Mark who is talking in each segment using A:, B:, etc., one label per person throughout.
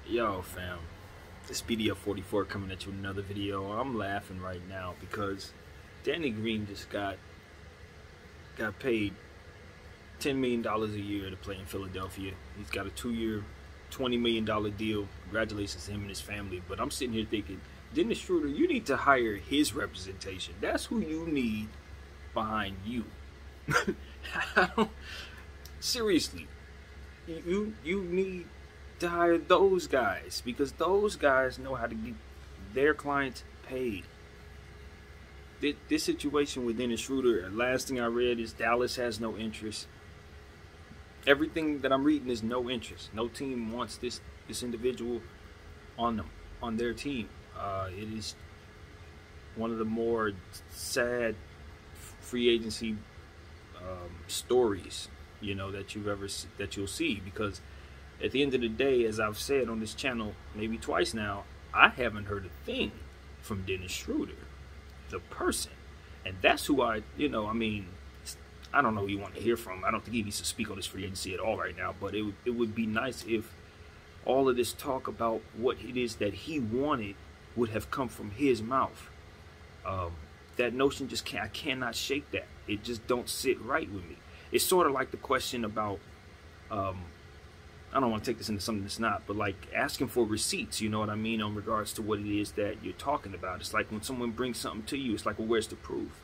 A: Yo fam, this BDF44 coming at you with another video. I'm laughing right now because Danny Green just got paid $10 million a year to play in Philadelphia. He's got a 2-year, $20 million deal. Congratulations to him and his family. But I'm sitting here thinking, Dennis Schröder, you need to hire his representation. That's who you need behind you. Seriously, you need to hire those guys, because those guys know how to get their clients paid. This situation with Dennis Schröder, last thing I read is Dallas has no interest. Everything that I'm reading is no interest. No team wants this individual on their team. It is one of the more sad free agency stories, that you'll see, because at the end of the day, as I've said on this channel maybe twice now, I haven't heard a thing from Dennis Schröder, the person. And that's who I don't know who you want to hear from. I don't think he needs to speak on this free agency at all right now, but it would be nice if all of this talk about what it is that he wanted would have come from his mouth. That notion I cannot shake that. It just don't sit right with me. It's sort of like the question about, I don't want to take this into something that's not, but like asking for receipts, you know what I mean, in regards to what it is that you're talking about. It's like when someone brings something to you, it's like, well, where's the proof?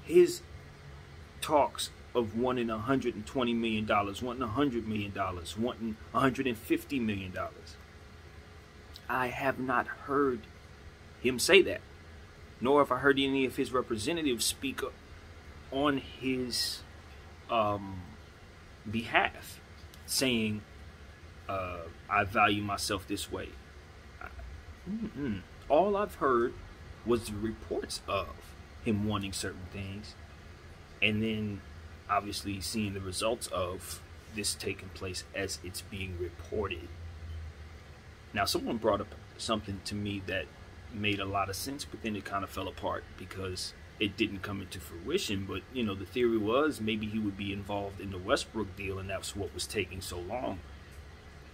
A: His talks of wanting $120 million, wanting $100 million, wanting $150 million. I have not heard him say that, nor have I heard any of his representatives speak up on his behalf, saying I value myself this way. All I've heard was the reports of him wanting certain things, and then obviously seeing the results of this taking place as it's being reported. Now, someone brought up something to me that made a lot of sense, but then it kind of fell apart because it didn't come into fruition. But the theory was maybe he would be involved in the Westbrook deal, and that's what was taking so long.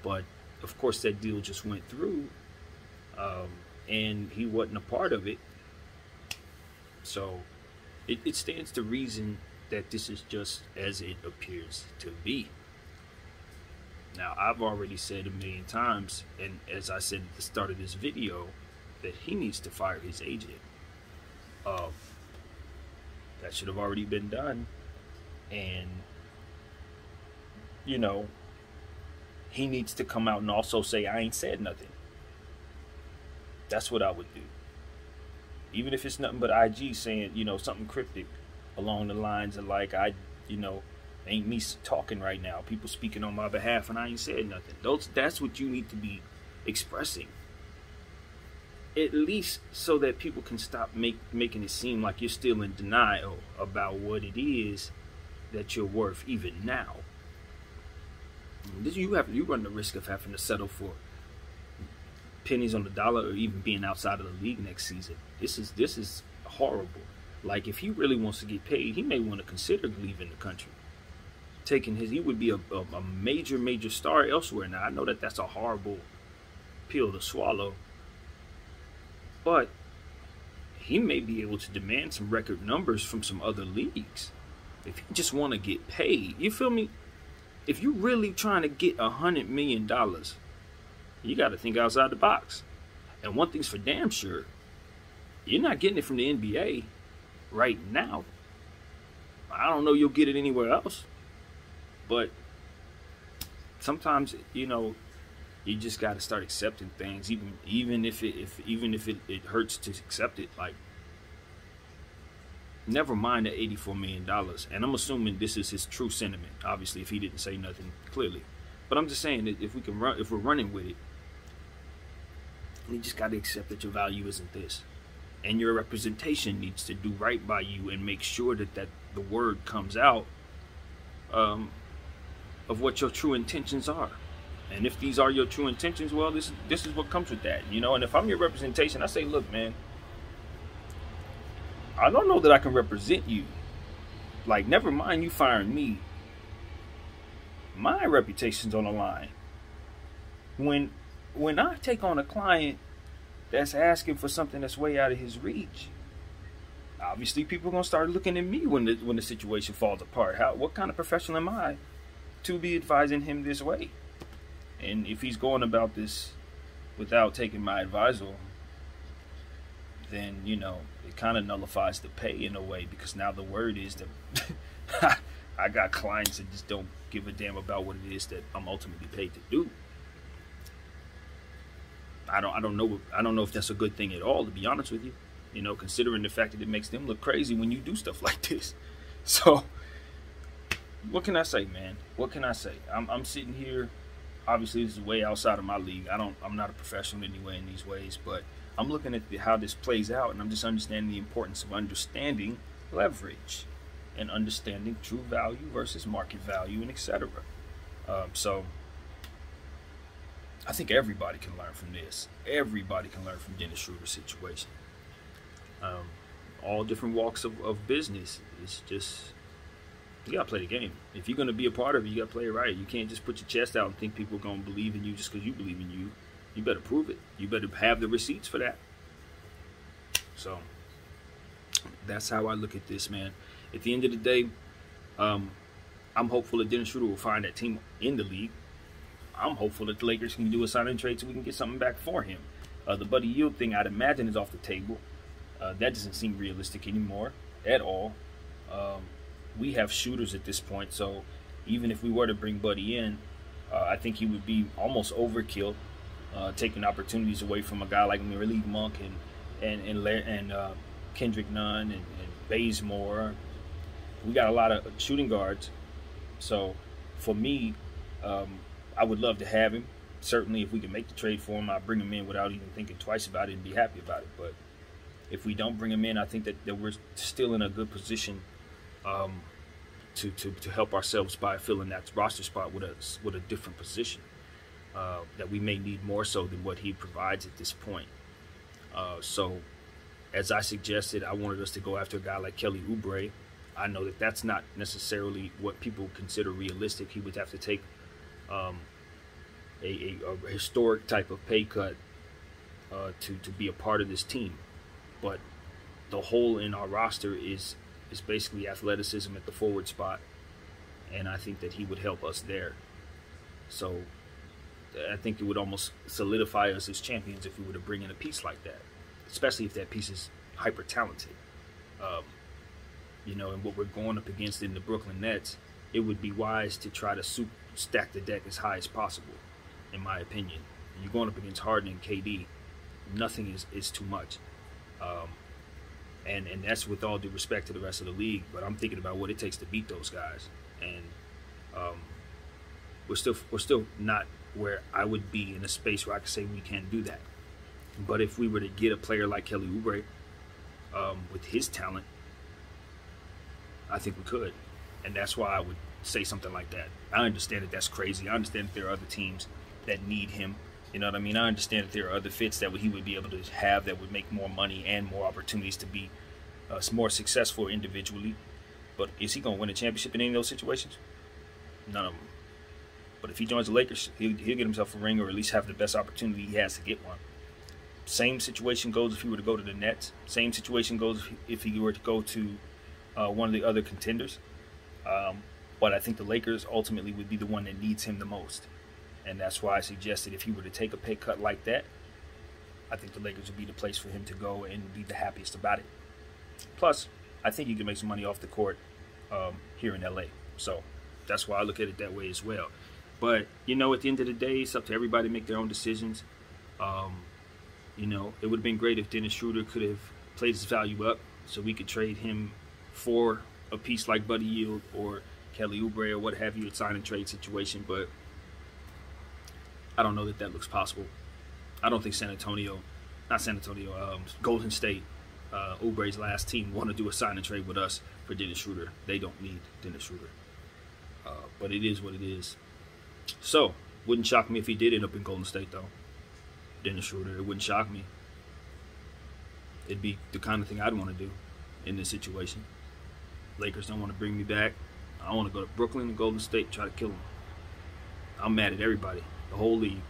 A: But of course that deal just went through, and he wasn't a part of it. So it stands to reason that this is just as it appears to be. Now, I've already said a million times, and as I said at the start of this video, that he needs to fire his agent. That should have already been done. And he needs to come out and also say, I ain't said nothing. That's what I would do. Even if it's nothing but IG saying, something cryptic along the lines of like, ain't me talking right now. People speaking on my behalf and I ain't said nothing. That's what you need to be expressing. At least so that people can stop making it seem like you're still in denial about what it is that you're worth even now. You run the risk of having to settle for pennies on the dollar, or even being outside of the league next season. This is horrible. Like, if he really wants to get paid, he may want to consider leaving the country. He would be a major star elsewhere. Now, I know that that's a horrible pill to swallow, but he may be able to demand some record numbers from some other leagues if you just want to get paid. You feel me? If you're really trying to get $100 million, you got to think outside the box. And one thing's for damn sure, you're not getting it from the NBA right now. I don't know you'll get it anywhere else, but sometimes you just got to start accepting things, even if it hurts to accept it. Like, never mind the $84 million, and I'm assuming this is his true sentiment. Obviously, if he didn't say nothing clearly, but I'm just saying that if we're running with it, you just got to accept that your value isn't this, and your representation needs to do right by you and make sure that the word comes out of what your true intentions are. And if these are your true intentions, well, this is what comes with that, And if I'm your representation, I say, look, man, I don't know that I can represent you. Like, never mind you firing me. My reputation's on the line. when I take on a client that's asking for something that's way out of his reach, obviously people are gonna start looking at me when the situation falls apart. What kind of professional am I to be advising him this way? And if he's going about this without taking my advisal, then it kind of nullifies the pay in a way, because now the word is that I got clients that just don't give a damn about what it is that I'm ultimately paid to do. I don't know if that's a good thing at all, to be honest with you. Considering the fact that it makes them look crazy when you do stuff like this. So, what can I say, man? What can I say? I'm sitting here. Obviously, this is way outside of my league. I'm not a professional anyway in these ways, but I'm looking at how this plays out, and I'm just understanding the importance of understanding leverage and understanding true value versus market value, and etc. So I think everybody can learn from this. Everybody can learn from Dennis Schröder's situation. All different walks of business. It's just, you gotta play the game. If you're gonna be a part of it, you gotta play it right. You can't just put your chest out and think people are gonna believe in you just because you believe in you. You better prove it. You better have the receipts for that. So that's how I look at this, man. At the end of the day, I'm hopeful that Dennis Schröder will find that team in the league. I'm hopeful that the Lakers can do a sign and trade so we can get something back for him. The Buddy Hield thing, I'd imagine, is off the table. That doesn't seem realistic anymore at all. We have shooters at this point, so even if we were to bring Buddy in, I think he would be almost overkill, taking opportunities away from a guy like Malik Monk and Kendrick Nunn and Bazemore. We got a lot of shooting guards, so for me, I would love to have him. Certainly, if we can make the trade for him, I'll bring him in without even thinking twice about it and be happy about it. But if we don't bring him in, I think that we're still in a good position to help ourselves by filling that roster spot with a different position that we may need more so than what he provides at this point. So, as I suggested, I wanted us to go after a guy like Kelly Oubre. I know that that's not necessarily what people consider realistic. He would have to take a historic type of pay cut to be a part of this team. But the hole in our roster is basically athleticism at the forward spot, and I think that he would help us there. So I think it would almost solidify us as champions if we were to bring in a piece like that, especially if that piece is hyper talented. And what we're going up against in the Brooklyn Nets, it would be wise to try to stack the deck as high as possible, in my opinion. When you're going up against Harden and KD, nothing is too much. And that's with all due respect to the rest of the league, but I'm thinking about what it takes to beat those guys. And we're still not where I would be in a space where I could say we can do that. But if we were to get a player like Kelly Oubre with his talent, I think we could. And that's why I would say something like that. I understand that that's crazy. I understand that there are other teams that need him. You know what I mean? I understand that there are other fits that he would be able to have that would make more money and more opportunities to be more successful individually. But is he going to win a championship in any of those situations? None of them. But if he joins the Lakers, he'll get himself a ring, or at least have the best opportunity he has to get one. Same situation goes if he were to go to the Nets. Same situation goes if he were to go to one of the other contenders. But I think the Lakers ultimately would be the one that needs him the most. And that's why I suggested if he were to take a pay cut like that, I think the Lakers would be the place for him to go and be the happiest about it. Plus, I think you can make some money off the court here in LA. So that's why I look at it that way as well. But, at the end of the day, it's up to everybody to make their own decisions. It would have been great if Dennis Schröder could have played his value up so we could trade him for a piece like Buddy Hield or Kelly Oubre or what have you, a sign and trade situation. But I don't know that looks possible. I don't think Golden State, Oubre's last team, want to do a sign and trade with us for Dennis Schröder. They don't need Dennis Schröder. But it is what it is. So, wouldn't shock me if he did end up in Golden State, though. Dennis Schröder, it wouldn't shock me. It'd be the kind of thing I'd want to do in this situation. Lakers don't want to bring me back. I want to go to Brooklyn and Golden State and try to kill them. I'm mad at everybody, the whole league.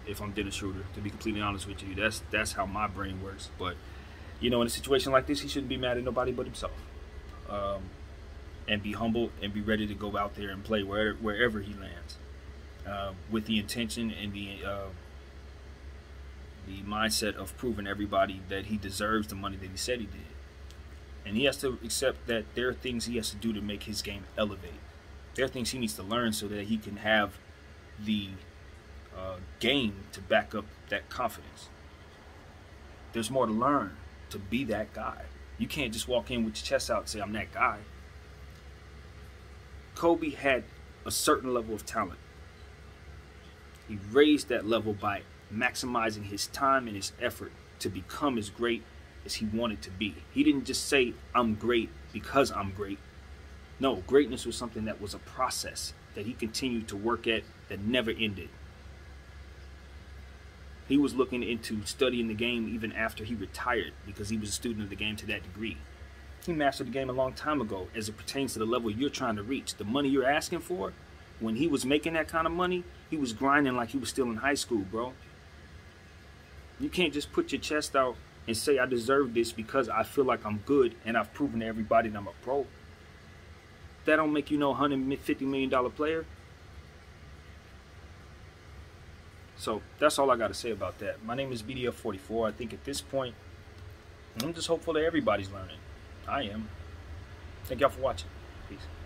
A: if I'm Dennis Schröder, to be completely honest with you. That's how my brain works. But, you know, in a situation like this, he shouldn't be mad at nobody but himself. And be humble and be ready to go out there and play wherever he lands, with the intention and the mindset of proving everybody that he deserves the money that he said he did. And he has to accept that there are things he has to do to make his game elevate. There are things he needs to learn so that he can have the game to back up that confidence. There's more to learn to be that guy. You can't just walk in with your chest out and say, I'm that guy. Kobe had a certain level of talent. He raised that level by maximizing his time and his effort to become as great as he wanted to be. He didn't just say, I'm great because I'm great. No, greatness was something that was a process that he continued to work at that never ended. He was looking into studying the game even after he retired because he was a student of the game to that degree. He mastered the game a long time ago as it pertains to the level you're trying to reach. The money you're asking for, when he was making that kind of money, he was grinding like he was still in high school, bro. You can't just put your chest out and say, I deserve this because I feel like I'm good and I've proven to everybody that I'm a pro. That don't make you no $150 million player. So that's all I got to say about that. My name is BDF44. I think at this point, I'm just hopeful that everybody's learning. I am. Thank y'all for watching. Peace.